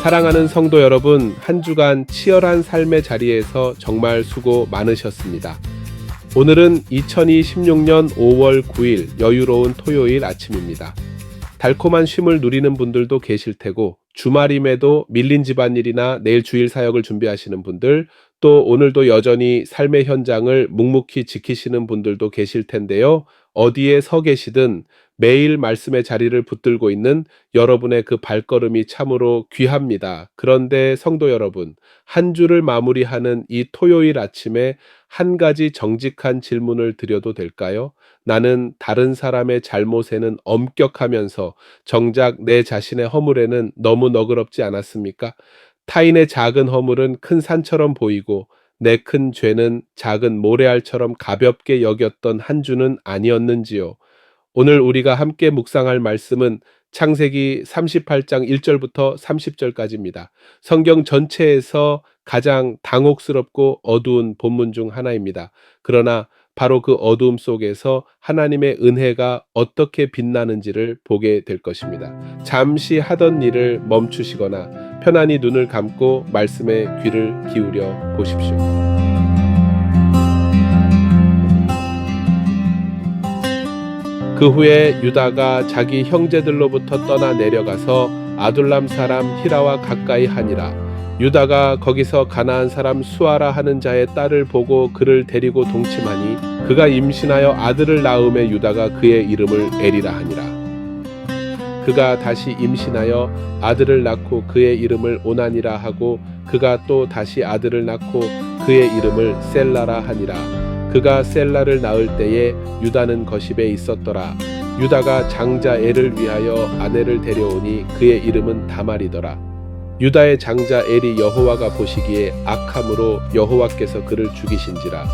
사랑하는 성도 여러분, 한 주간 치열한 삶의 자리에서 정말 수고 많으셨습니다. 오늘은 2026년 5월 9일 여유로운 토요일 아침입니다. 달콤한 쉼을 누리는 분들도 계실 테고, 주말임에도 밀린 집안일이나 내일 주일 사역을 준비하시는 분들, 또 오늘도 여전히 삶의 현장을 묵묵히 지키시는 분들도 계실 텐데요. 어디에 서 계시든 매일 말씀의 자리를 붙들고 있는 여러분의 그 발걸음이 참으로 귀합니다. 그런데 성도 여러분, 한 주를 마무리하는 이 토요일 아침에 한 가지 정직한 질문을 드려도 될까요? 나는 다른 사람의 잘못에는 엄격하면서 정작 내 자신의 허물에는 너무 너그럽지 않았습니까? 타인의 작은 허물은 큰 산처럼 보이고 내 큰 죄는 작은 모래알처럼 가볍게 여겼던 한 주는 아니었는지요. 오늘 우리가 함께 묵상할 말씀은 창세기 38장 1절부터 30절까지입니다. 성경 전체에서 가장 당혹스럽고 어두운 본문 중 하나입니다. 그러나 바로 그 어두움 속에서 하나님의 은혜가 어떻게 빛나는지를 보게 될 것입니다. 잠시 하던 일을 멈추시거나 편안히 눈을 감고 말씀에 귀를 기울여 보십시오. 그 후에 유다가 자기 형제들로부터 떠나 내려가서 아둘람 사람 히라와 가까이 하니라. 유다가 거기서 가나안 사람 수아라 하는 자의 딸을 보고 그를 데리고 동침하니 그가 임신하여 아들을 낳음에 유다가 그의 이름을 에리라 하니라. 그가 다시 임신하여 아들을 낳고 그의 이름을 오난이라 하고 그가 또 다시 아들을 낳고 그의 이름을 셀라라 하니라. 그가 셀라를 낳을 때에 유다는 거십에 있었더라. 유다가 장자 엘을 위하여 아내를 데려오니 그의 이름은 다말이더라. 유다의 장자 엘이 여호와가 보시기에 악함으로 여호와께서 그를 죽이신지라.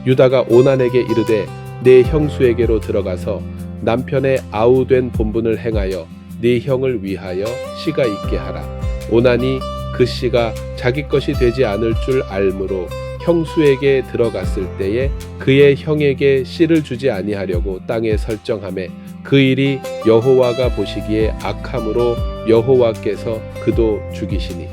유다가 오난에게 이르되 네 형수에게로 들어가서 남편의 아우된 본분을 행하여 네 형을 위하여 씨가 있게 하라. 오난이 그 씨가 자기 것이 되지 않을 줄 알므로 형수에게 들어갔을 때에 그의 형에게 씨를 주지 아니하려고 땅에 설정하매 그 일이 여호와가 보시기에 악함으로 여호와께서 그도 죽이시니.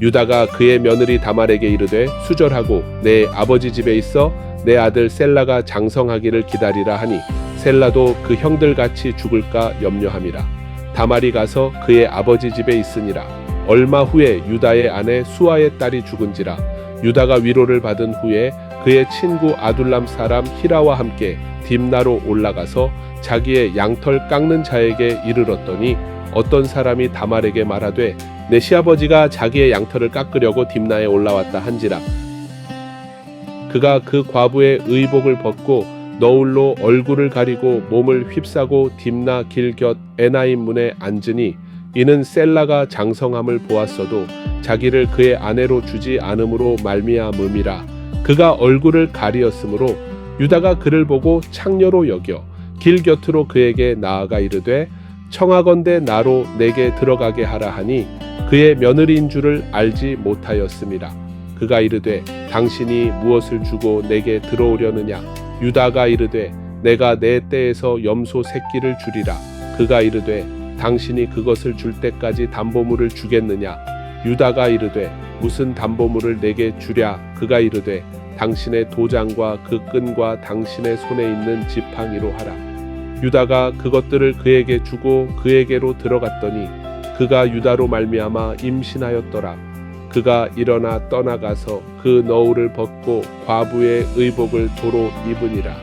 유다가 그의 며느리 다말에게 이르되 수절하고 내 아버지 집에 있어 내 아들 셀라가 장성하기를 기다리라 하니 셀라도 그 형들같이 죽을까 염려함이라. 다말이 가서 그의 아버지 집에 있으니라. 얼마 후에 유다의 아내 수아의 딸이 죽은지라. 유다가 위로를 받은 후에 그의 친구 아둘람 사람 히라와 함께 딥나로 올라가서 자기의 양털 깎는 자에게 이르렀더니 어떤 사람이 다말에게 말하되 내 시아버지가 자기의 양털을 깎으려고 딥나에 올라왔다 한지라. 그가 그 과부의 의복을 벗고 너울로 얼굴을 가리고 몸을 휩싸고 딥나 길 곁 에나임 문에 앉으니 이는 셀라가 장성함을 보았어도 자기를 그의 아내로 주지 않음으로 말미암음이라. 그가 얼굴을 가리었으므로 유다가 그를 보고 창녀로 여겨 길 곁으로 그에게 나아가 이르되 청하건대 나로 내게 들어가게 하라 하니 그의 며느리인 줄을 알지 못하였음이라. 그가 이르되 당신이 무엇을 주고 내게 들어오려느냐. 유다가 이르되 내가 내 떼에서 염소 새끼를 주리라. 그가 이르되 당신이 그것을 줄 때까지 담보물을 주겠느냐. 유다가 이르되 무슨 담보물을 내게 주랴. 그가 이르되 당신의 도장과 그 끈과 당신의 손에 있는 지팡이로 하라. 유다가 그것들을 그에게 주고 그에게로 들어갔더니 그가 유다로 말미암아 임신하였더라. 그가 일어나 떠나가서 그 너울을 벗고 과부의 의복을 도로 입으니라.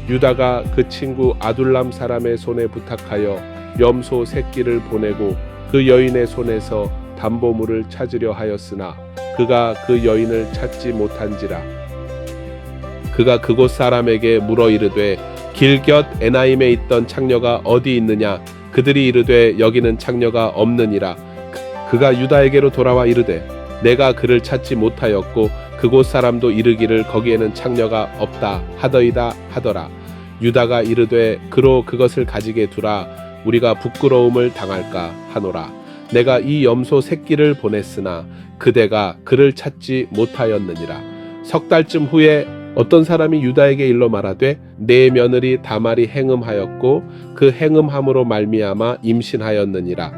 유다가 그 친구 아둘람 사람의 손에 부탁하여 염소 새끼를 보내고 그 여인의 손에서 담보물을 찾으려 하였으나 그가 그 여인을 찾지 못한지라. 그가 그곳 사람에게 물어 이르되 길 곁 에나임에 있던 창녀가 어디 있느냐. 그들이 이르되 여기는 창녀가 없느니라. 그가 유다에게로 돌아와 이르되 내가 그를 찾지 못하였고 그곳 사람도 이르기를 거기에는 창녀가 없다 하더이다 하더라. 유다가 이르되 그로 그것을 가지게 두라. 우리가 부끄러움을 당할까 하노라. 내가 이 염소 새끼를 보냈으나 그대가 그를 찾지 못하였느니라. 석 달쯤 후에 어떤 사람이 유다에게 일러 말하되 내 며느리 다말이 행음하였고 그 행음함으로 말미암아 임신하였느니라.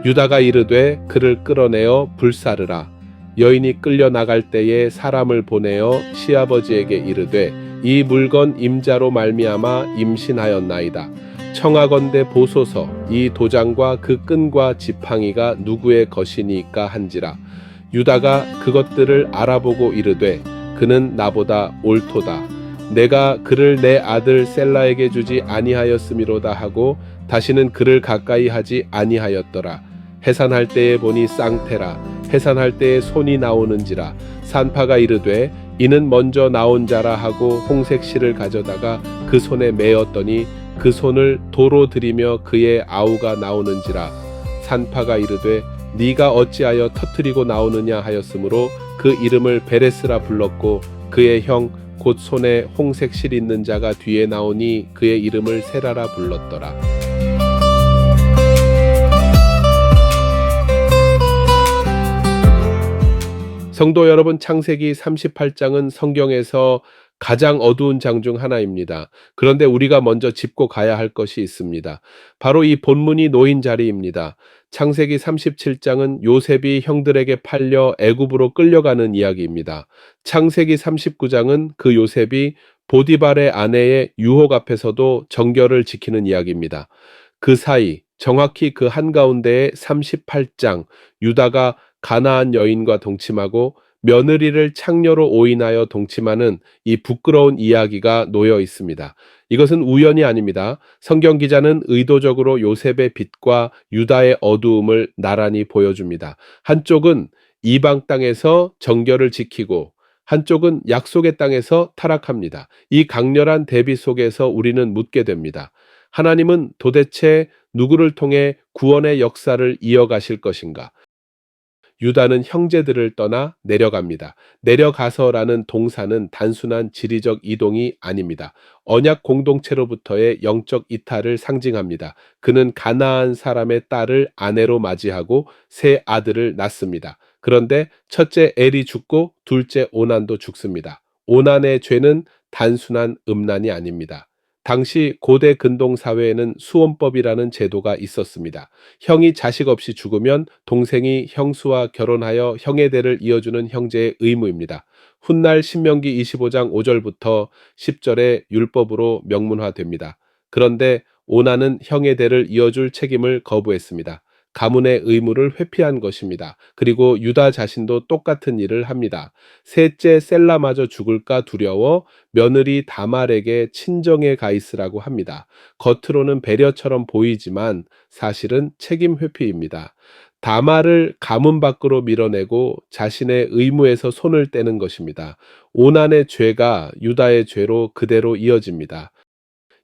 유다가 이르되 그를 끌어내어 불사르라. 여인이 끌려 나갈 때에 사람을 보내어 시아버지에게 이르되 이 물건 임자로 말미암아 임신하였나이다. 청하건대 보소서 이 도장과 그 끈과 지팡이가 누구의 것이니까 한지라. 유다가 그것들을 알아보고 이르되 그는 나보다 옳도다. 내가 그를 내 아들 셀라에게 주지 아니하였음이로다 하고 다시는 그를 가까이 하지 아니하였더라. 해산할 때에 보니 쌍태라. 해산할 때에 손이 나오는지라. 산파가 이르되 이는 먼저 나온 자라 하고 홍색 실을 가져다가 그 손에 메었더니 그 손을 도로 들이며 그의 아우가 나오는지라. 산파가 이르되 네가 어찌하여 터뜨리고 나오느냐 하였으므로 그 이름을 베레스라 불렀고 그의 형 곧 손에 홍색 실 있는 자가 뒤에 나오니 그의 이름을 세라라 불렀더라. 성도 여러분, 창세기 38장은 성경에서 가장 어두운 장 중 하나입니다. 그런데 우리가 먼저 짚고 가야 할 것이 있습니다. 바로 이 본문이 놓인 자리입니다. 창세기 37장은 요셉이 형들에게 팔려 애굽으로 끌려가는 이야기입니다. 창세기 39장은 그 요셉이 보디발의 아내의 유혹 앞에서도 정결을 지키는 이야기입니다. 그 사이 정확히 그 한가운데에 38장 유다가 가나안 여인과 동침하고 며느리를 창녀로 오인하여 동침하는 이 부끄러운 이야기가 놓여 있습니다. 이것은 우연이 아닙니다. 성경 기자는 의도적으로 요셉의 빛과 유다의 어두움을 나란히 보여줍니다. 한쪽은 이방 땅에서 정결을 지키고 한쪽은 약속의 땅에서 타락합니다. 이 강렬한 대비 속에서 우리는 묻게 됩니다. 하나님은 도대체 누구를 통해 구원의 역사를 이어가실 것인가? 유다는 형제들을 떠나 내려갑니다. 내려가서라는 동사는 단순한 지리적 이동이 아닙니다. 언약 공동체로부터의 영적 이탈을 상징합니다. 그는 가나안 사람의 딸을 아내로 맞이하고 세 아들을 낳습니다. 그런데 첫째 엘이 죽고 둘째 오난도 죽습니다. 오난의 죄는 단순한 음란이 아닙니다. 당시 고대 근동 사회에는 수원법이라는 제도가 있었습니다. 형이 자식 없이 죽으면 동생이 형수와 결혼하여 형의 대를 이어주는 형제의 의무입니다. 훗날 신명기 25장 5절부터 10절의 율법으로 명문화됩니다. 그런데 오나는 형의 대를 이어줄 책임을 거부했습니다. 가문의 의무를 회피한 것입니다. 그리고 유다 자신도 똑같은 일을 합니다. 셋째 셀라마저 죽을까 두려워 며느리 다말에게 친정에 가 있으라고 합니다. 겉으로는 배려처럼 보이지만 사실은 책임 회피입니다. 다말을 가문 밖으로 밀어내고 자신의 의무에서 손을 떼는 것입니다. 오난의 죄가 유다의 죄로 그대로 이어집니다.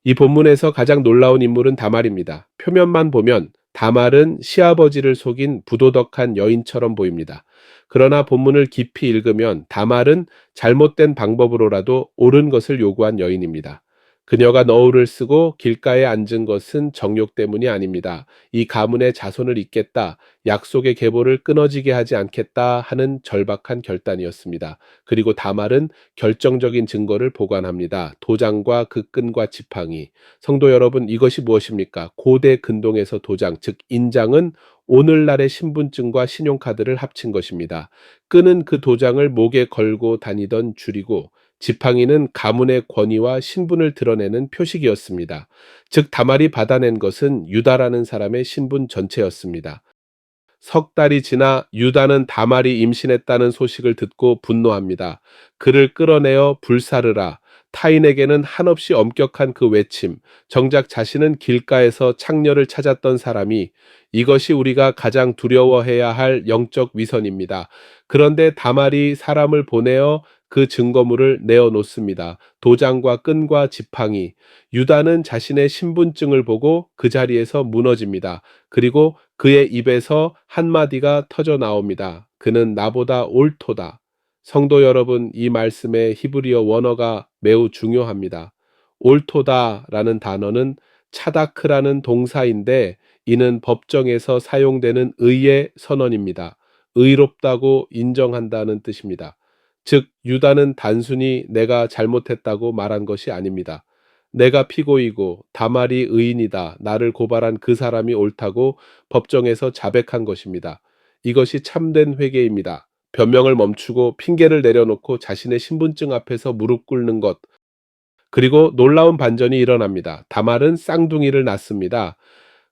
이 본문에서 가장 놀라운 인물은 다말입니다. 표면만 보면 다말은 시아버지를 속인 부도덕한 여인처럼 보입니다. 그러나 본문을 깊이 읽으면 다말은 잘못된 방법으로라도 옳은 것을 요구한 여인입니다. 그녀가 너울을 쓰고 길가에 앉은 것은 정욕 때문이 아닙니다. 이 가문의 자손을 잇겠다, 약속의 계보를 끊어지게 하지 않겠다 하는 절박한 결단이었습니다. 그리고 다말은 결정적인 증거를 보관합니다. 도장과 그 끈과 지팡이. 성도 여러분, 이것이 무엇입니까? 고대 근동에서 도장, 즉 인장은 오늘날의 신분증과 신용카드를 합친 것입니다. 끈은 그 도장을 목에 걸고 다니던 줄이고 지팡이는 가문의 권위와 신분을 드러내는 표식이었습니다. 즉 다말이 받아낸 것은 유다라는 사람의 신분 전체였습니다. 석 달이 지나 유다는 다말이 임신했다는 소식을 듣고 분노합니다. 그를 끌어내어 불사르라. 타인에게는 한없이 엄격한 그 외침, 정작 자신은 길가에서 창녀를 찾았던 사람이 이것이 우리가 가장 두려워해야 할 영적 위선입니다. 그런데 다말이 사람을 보내어 그 증거물을 내어놓습니다. 도장과 끈과 지팡이. 유다는 자신의 신분증을 보고 그 자리에서 무너집니다. 그리고 그의 입에서 한마디가 터져 나옵니다. 그는 나보다 옳도다. 성도 여러분, 이 말씀의 히브리어 원어가 매우 중요합니다. 옳도다라는 단어는 차다크라는 동사인데 이는 법정에서 사용되는 의의 선언입니다. 의롭다고 인정한다는 뜻입니다. 즉 유다는 단순히 내가 잘못했다고 말한 것이 아닙니다. 내가 피고이고 다말이 의인이다. 나를 고발한 그 사람이 옳다고 법정에서 자백한 것입니다. 이것이 참된 회개입니다. 변명을 멈추고 핑계를 내려놓고 자신의 신분증 앞에서 무릎 꿇는 것. 그리고 놀라운 반전이 일어납니다. 다말은 쌍둥이를 낳습니다.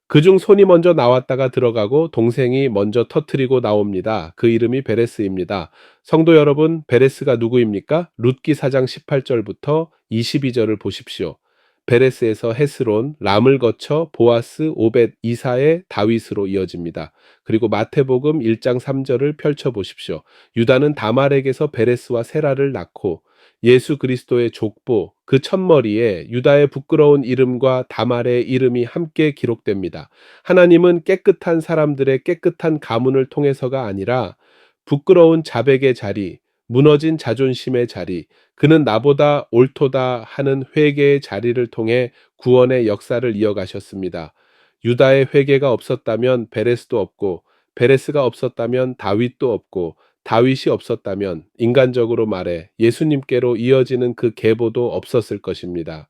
그중 손이 먼저 나왔다가 들어가고 동생이 먼저 터뜨리고 나옵니다. 그 이름이 베레스입니다. 성도 여러분, 베레스가 누구입니까? 룻기 4장 18절부터 22절을 보십시오. 베레스에서 헤스론, 람을 거쳐 보아스, 오벳, 이사의 다윗으로 이어집니다. 그리고 마태복음 1장 3절을 펼쳐보십시오. 유다는 다말에게서 베레스와 세라를 낳고 예수 그리스도의 족보, 그 첫머리에 유다의 부끄러운 이름과 다말의 이름이 함께 기록됩니다. 하나님은 깨끗한 사람들의 깨끗한 가문을 통해서가 아니라 부끄러운 자백의 자리, 무너진 자존심의 자리, 그는 나보다 옳도다 하는 회개의 자리를 통해 구원의 역사를 이어가셨습니다. 유다의 회개가 없었다면 베레스도 없고, 베레스가 없었다면 다윗도 없고, 다윗이 없었다면 인간적으로 말해 예수님께로 이어지는 그 계보도 없었을 것입니다.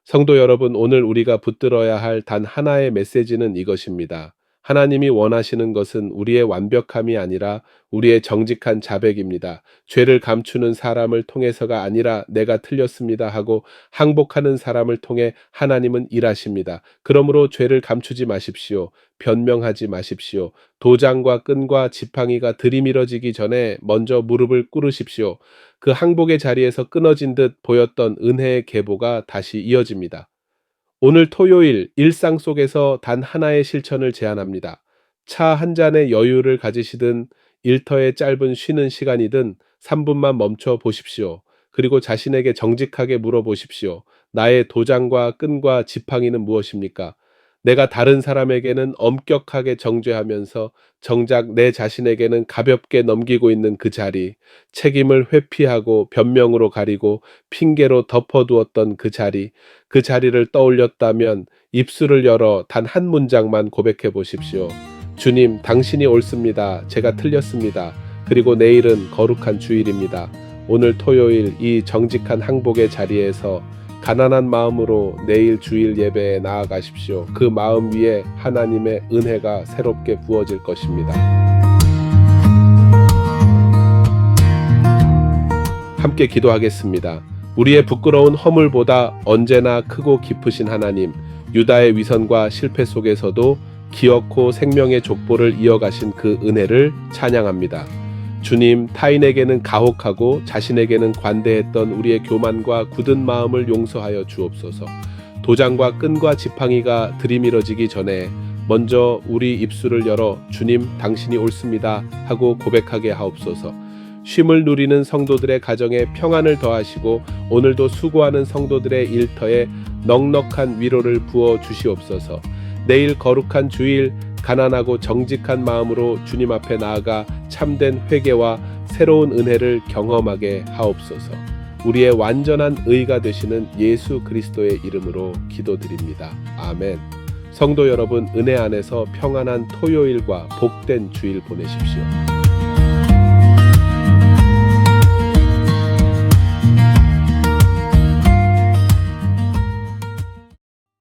성도 여러분, 오늘 우리가 붙들어야 할 단 하나의 메시지는 이것입니다. 하나님이 원하시는 것은 우리의 완벽함이 아니라 우리의 정직한 자백입니다. 죄를 감추는 사람을 통해서가 아니라 내가 틀렸습니다 하고 항복하는 사람을 통해 하나님은 일하십니다. 그러므로 죄를 감추지 마십시오. 변명하지 마십시오. 도장과 끈과 지팡이가 들이밀어지기 전에 먼저 무릎을 꿇으십시오. 그 항복의 자리에서 끊어진 듯 보였던 은혜의 계보가 다시 이어집니다. 오늘 토요일 일상 속에서 단 하나의 실천을 제안합니다. 차 한 잔의 여유를 가지시든 일터의 짧은 쉬는 시간이든 3분만 멈춰 보십시오. 그리고 자신에게 정직하게 물어보십시오. 나의 도장과 끈과 지팡이는 무엇입니까? 내가 다른 사람에게는 엄격하게 정죄하면서 정작 내 자신에게는 가볍게 넘기고 있는 그 자리, 책임을 회피하고 변명으로 가리고 핑계로 덮어두었던 그 자리, 그 자리를 떠올렸다면 입술을 열어 단 한 문장만 고백해 보십시오. 주님, 당신이 옳습니다. 제가 틀렸습니다. 그리고 내일은 거룩한 주일입니다. 오늘 토요일 이 정직한 항복의 자리에서 가난한 마음으로 내일 주일 예배에 나아가십시오. 그 마음 위에 하나님의 은혜가 새롭게 부어질 것입니다. 함께 기도하겠습니다. 우리의 부끄러운 허물보다 언제나 크고 깊으신 하나님, 유다의 위선과 실패 속에서도 기어코 생명의 족보를 이어가신 그 은혜를 찬양합니다. 주님, 타인에게는 가혹하고 자신에게는 관대했던 우리의 교만과 굳은 마음을 용서하여 주옵소서. 도장과 끈과 지팡이가 들이밀어지기 전에 먼저 우리 입술을 열어 주님, 당신이 옳습니다 하고 고백하게 하옵소서. 쉼을 누리는 성도들의 가정에 평안을 더하시고 오늘도 수고하는 성도들의 일터에 넉넉한 위로를 부어 주시옵소서. 내일 거룩한 주일 가난하고 정직한 마음으로 주님 앞에 나아가 참된 회개와 새로운 은혜를 경험하게 하옵소서. 우리의 완전한 의가 되시는 예수 그리스도의 이름으로 기도드립니다. 아멘. 성도 여러분, 은혜 안에서 평안한 토요일과 복된 주일 보내십시오.